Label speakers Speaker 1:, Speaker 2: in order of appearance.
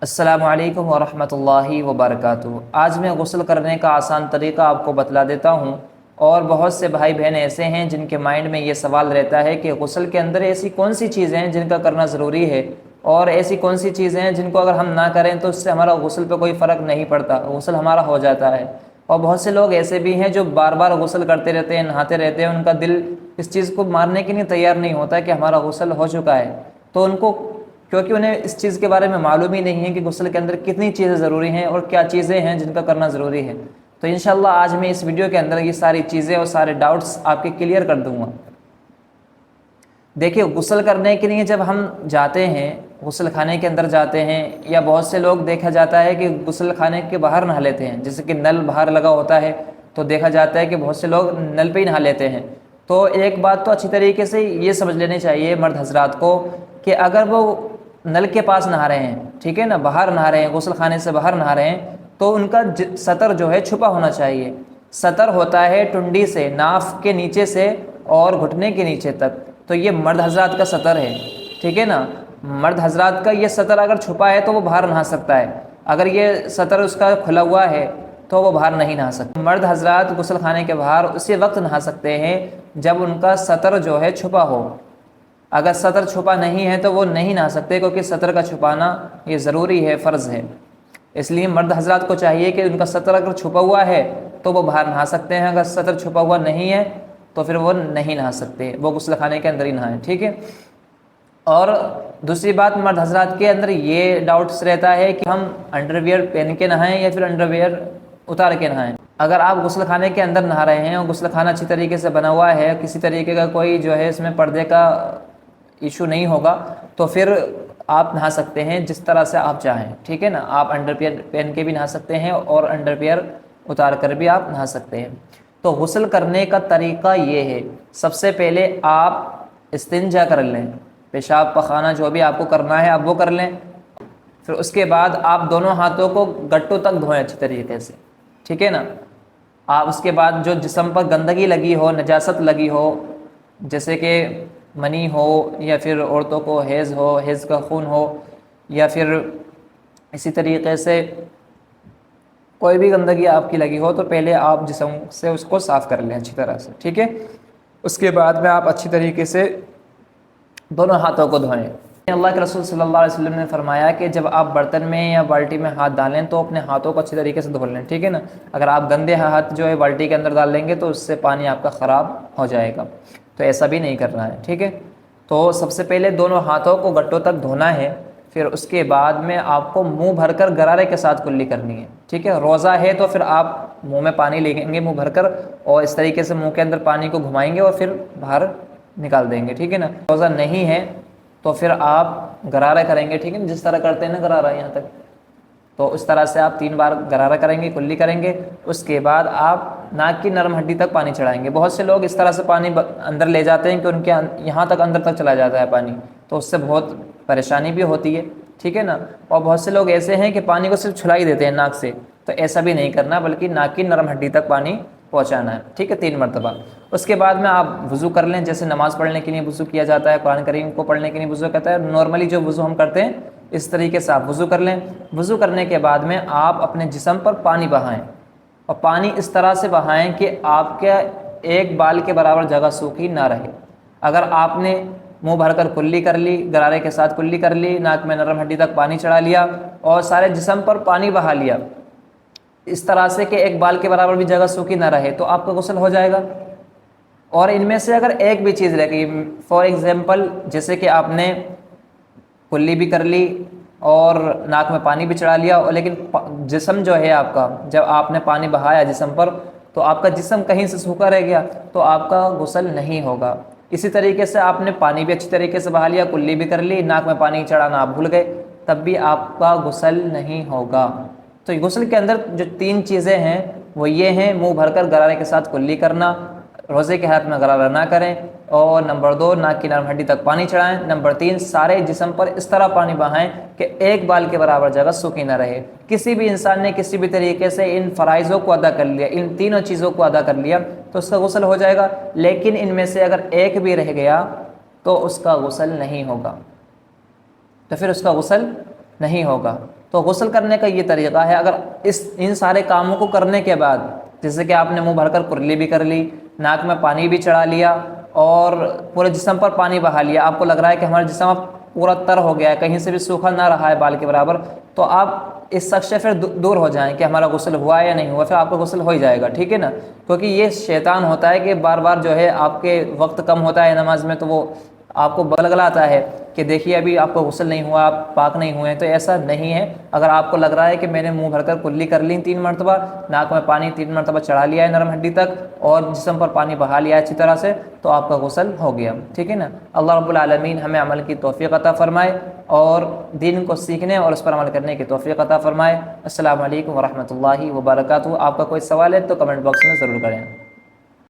Speaker 1: السلام علیکم ورحمۃ اللہ وبرکاتہ۔ آج میں غسل کرنے کا آسان طریقہ آپ کو بتلا دیتا ہوں، اور بہت سے بھائی بہن ایسے ہیں جن کے مائنڈ میں یہ سوال رہتا ہے کہ غسل کے اندر ایسی کون سی چیزیں ہیں جن کا کرنا ضروری ہے، اور ایسی کون سی چیزیں ہیں جن کو اگر ہم نہ کریں تو اس سے ہمارا غسل پہ کوئی فرق نہیں پڑتا، غسل ہمارا ہو جاتا ہے۔ اور بہت سے لوگ ایسے بھی ہیں جو بار بار غسل کرتے رہتے ہیں، نہاتے رہتے ہیں، ان کا دل اس چیز کو ماننے کے لیے تیار نہیں ہوتا کہ ہمارا غسل ہو چکا ہے، تو ان کو کیونکہ انہیں اس چیز کے بارے میں معلوم ہی نہیں ہے کہ غسل کے اندر کتنی چیزیں ضروری ہیں اور کیا چیزیں ہیں جن کا کرنا ضروری ہے۔ تو انشاءاللہ آج میں اس ویڈیو کے اندر یہ ساری چیزیں اور سارے ڈاؤٹس آپ کے کلیئر کر دوں گا۔ دیکھیے، غسل کرنے کے لیے جب ہم جاتے ہیں، غسل خانے کے اندر جاتے ہیں، یا بہت سے لوگ دیکھا جاتا ہے کہ غسل خانے کے باہر نہا لیتے ہیں، جیسے کہ نل باہر لگا ہوتا ہے تو دیکھا جاتا ہے کہ بہت سے لوگ نل پہ ہی نہا لیتے ہیں۔ تو ایک بات تو اچھی طریقے سے یہ سمجھ لینی چاہیے مرد حضرات کو کہ اگر وہ نل کے پاس نہا رہے ہیں، ٹھیک ہے نا، باہر نہا رہے ہیں، غسل خانے سے باہر نہا رہے ہیں، تو ان کا سطر جو ہے چھپا ہونا چاہیے۔ سطر ہوتا ہے ٹنڈی سے، ناف کے نیچے سے اور گھٹنے کے نیچے تک، تو یہ مرد حضرات کا سطر ہے، ٹھیک ہے نا۔ مرد حضرات کا یہ سطر اگر چھپا ہے تو وہ باہر نہا سکتا ہے، اگر یہ سطر اس کا کھلا ہوا ہے تو وہ باہر نہیں نہا سکتا۔ مرد حضرات غسل خانے کے باہر اسی وقت نہا سکتے ہیں جب ان کا سطر جو ہے چھپا ہو۔ اگر سطر چھپا نہیں ہے تو وہ نہیں نہا سکتے، کیونکہ سطر کا چھپانا یہ ضروری ہے، فرض ہے۔ اس لیے مرد حضرات کو چاہیے کہ ان کا سطر اگر چھپا ہوا ہے تو وہ باہر نہا سکتے ہیں، اگر سطر چھپا ہوا نہیں ہے تو پھر وہ نہیں نہا سکتے، وہ غسل خانے کے اندر ہی نہائیں، ٹھیک ہے۔ اور دوسری بات، مرد حضرات کے اندر یہ ڈاؤٹس رہتا ہے کہ ہم انڈر ویئر پہن کے نہائیں یا پھر انڈر ویئر اتار کے نہائیں۔ اگر آپ غسل خانے کے اندر نہا رہے ہیں اور غسل خانہ اچھی طریقے سے بنا ہوا ہے، کسی طریقے کا کوئی جو ہے اس میں پردے کا ایشو نہیں ہوگا، تو پھر آپ نہا سکتے ہیں جس طرح سے آپ چاہیں، ٹھیک ہے نا۔ آپ انڈر ویئر پہن کے بھی نہا سکتے ہیں اور انڈر ویئر اتار کر بھی آپ نہا سکتے ہیں۔ تو غسل کرنے کا طریقہ یہ ہے، سب سے پہلے آپ استنجا کر لیں، پیشاب پخانہ جو بھی آپ کو کرنا ہے آپ وہ کر لیں۔ پھر اس کے بعد آپ دونوں ہاتھوں کو گٹوں تک دھوئیں اچھی طریقے سے، ٹھیک ہے نا۔ آپ اس کے بعد جو جسم پر گندگی لگی ہو، نجاست لگی ہو، جیسے کہ منی ہو، یا پھر عورتوں کو حیض ہو، حیض کا خون ہو، یا پھر اسی طریقے سے کوئی بھی گندگی آپ کی لگی ہو، تو پہلے آپ جسم سے اس کو صاف کر لیں اچھی طرح سے، ٹھیک ہے۔ اس کے بعد میں آپ اچھی طریقے سے دونوں ہاتھوں کو دھوئیں۔ اللہ کے رسول صلی اللہ علیہ وسلم نے فرمایا کہ جب آپ برتن میں یا بالٹی میں ہاتھ ڈالیں تو اپنے ہاتھوں کو اچھی طریقے سے دھو لیں، ٹھیک ہے نا۔ اگر آپ گندے ہاتھ جو ہے بالٹی کے اندر ڈال لیں گے تو اس سے پانی آپ کا خراب ہو جائے گا، تو ایسا بھی نہیں کرنا ہے، ٹھیک ہے۔ تو سب سے پہلے دونوں ہاتھوں کو گٹوں تک دھونا ہے، پھر اس کے بعد میں آپ کو منہ بھر کر غرارے کے ساتھ کلی کرنی ہے، ٹھیک ہے۔ روزہ ہے تو پھر آپ منہ میں پانی لیں گے منہ بھر کر، اور اس طریقے سے منہ کے اندر پانی کو گھمائیں گے اور پھر باہر نکال دیں گے، ٹھیک ہے نا۔ روزہ نہیں ہے تو پھر آپ غرارہ کریں گے، ٹھیک ہے نا، جس طرح کرتے ہیں نا غرارہ یہاں تک، تو اس طرح سے آپ 3 بار غرارہ کریں گے، کلی کریں گے۔ اس کے بعد آپ ناک کی نرم ہڈی تک پانی چڑھائیں گے۔ بہت سے لوگ اس طرح سے پانی اندر لے جاتے ہیں کہ ان کے یہاں تک اندر تک چلا جاتا ہے پانی، تو اس سے بہت پریشانی بھی ہوتی ہے، ٹھیک ہے نا۔ اور بہت سے لوگ ایسے ہیں کہ پانی کو صرف چھلا ہی دیتے ہیں ناک سے، تو ایسا بھی نہیں کرنا، بلکہ ناک کی نرم ہڈی تک پانی پہنچانا ہے، ٹھیک ہے، 3 مرتبہ۔ اس کے بعد میں آپ وضو کر لیں، جیسے نماز پڑھنے کے لیے وضو کیا جاتا ہے، قرآن کریم کو پڑھنے کے لیے وضو کہتا ہے، نارملی جو وضو ہم کرتے ہیں اس طریقے سے آپ وضو کر لیں۔ وضو کرنے کے بعد میں آپ اپنے جسم پر پانی بہائیں، اور پانی اس طرح سے بہائیں کہ آپ کے ایک بال کے برابر جگہ سوکھی نہ رہے۔ اگر آپ نے منہ بھر کر کلی کر لی، غرارے کے ساتھ کلی کر لی، ناک میں نرم ہڈی تک پانی چڑھا لیا اور سارے جسم پر پانی بہا لیا اس طرح سے کہ ایک بال کے برابر بھی جگہ سوکھی نہ رہے، تو آپ کا غسل ہو جائے گا۔ اور ان میں سے اگر ایک بھی چیز رہ گئی، فار ایگزامپل جیسے کہ آپ نے کلی بھی کر لی اور ناک میں پانی بھی چڑھا لیا، اور لیکن جسم جو ہے آپ کا، جب آپ نے پانی بہایا جسم پر تو آپ کا جسم کہیں سے سوکھا رہ گیا تو آپ کا غسل نہیں ہوگا۔ اسی طریقے سے آپ نے پانی بھی اچھی طریقے سے بہا لیا، کلی بھی کر لی، ناک میں پانی چڑھانا آپ بھول گئے، تب بھی آپ کا غسل نہیں ہوگا۔ تو غسل کے اندر جو 3 چیزیں ہیں وہ یہ ہیں: منہ بھر کر غرارے کے ساتھ کلی کرنا، روزے کے ہاتھ میں غرارہ نہ کریں، اور نمبر 2 ناک کی نرم ہڈی تک پانی چڑھائیں، نمبر 3 سارے جسم پر اس طرح پانی بہائیں کہ ایک بال کے برابر جگہ سوکھی نہ رہے۔ کسی بھی انسان نے کسی بھی طریقے سے ان فرائضوں کو ادا کر لیا، ان تینوں چیزوں کو ادا کر لیا تو اس کا غسل ہو جائے گا، لیکن ان میں سے اگر ایک بھی رہ گیا تو اس کا غسل نہیں ہوگا، تو پھر اس کا غسل نہیں ہوگا۔ تو غسل کرنے کا یہ طریقہ ہے. اگر ان سارے کاموں کو کرنے کے بعد، جیسے کہ آپ نے منہ بھر کر کرلی بھی کر لی، ناک میں پانی بھی چڑھا لیا اور پورے جسم پر پانی بہا لیا، آپ کو لگ رہا ہے کہ ہمارا جسم اب پورا تر ہو گیا ہے، کہیں سے بھی سوکھا نہ رہا ہے بال کے برابر، تو آپ اس شخص سے پھر دور ہو جائیں کہ ہمارا غسل ہوا ہے یا نہیں ہوا، پھر آپ کا غسل ہو ہی جائے گا، ٹھیک ہے نا. کیونکہ یہ شیطان ہوتا ہے کہ بار بار جو ہے آپ کے وقت کم ہوتا ہے نماز میں، تو وہ آپ کو بگلاتا ہے کہ دیکھیے ابھی آپ کو غسل نہیں ہوا، آپ پاک نہیں ہوئے ہیں. تو ایسا نہیں ہے. اگر آپ کو لگ رہا ہے کہ میں نے منہ بھر کر کلی کر لی 3 مرتبہ، ناک میں پانی 3 مرتبہ چڑھا لیا ہے نرم ہڈی تک، اور جسم پر پانی بہا لیا ہے اچھی طرح سے، تو آپ کا غسل ہو گیا، ٹھیک ہے نا. اللہ رب العالمین ہمیں عمل کی توفیق عطا فرمائے اور دین کو سیکھنے اور اس پر عمل کرنے کی توفیق عطا فرمائے. السلام علیکم ورحمۃ اللہ وبرکاتہ. آپ کا کوئی سوال ہے تو کمنٹ باکس میں ضرور کریں.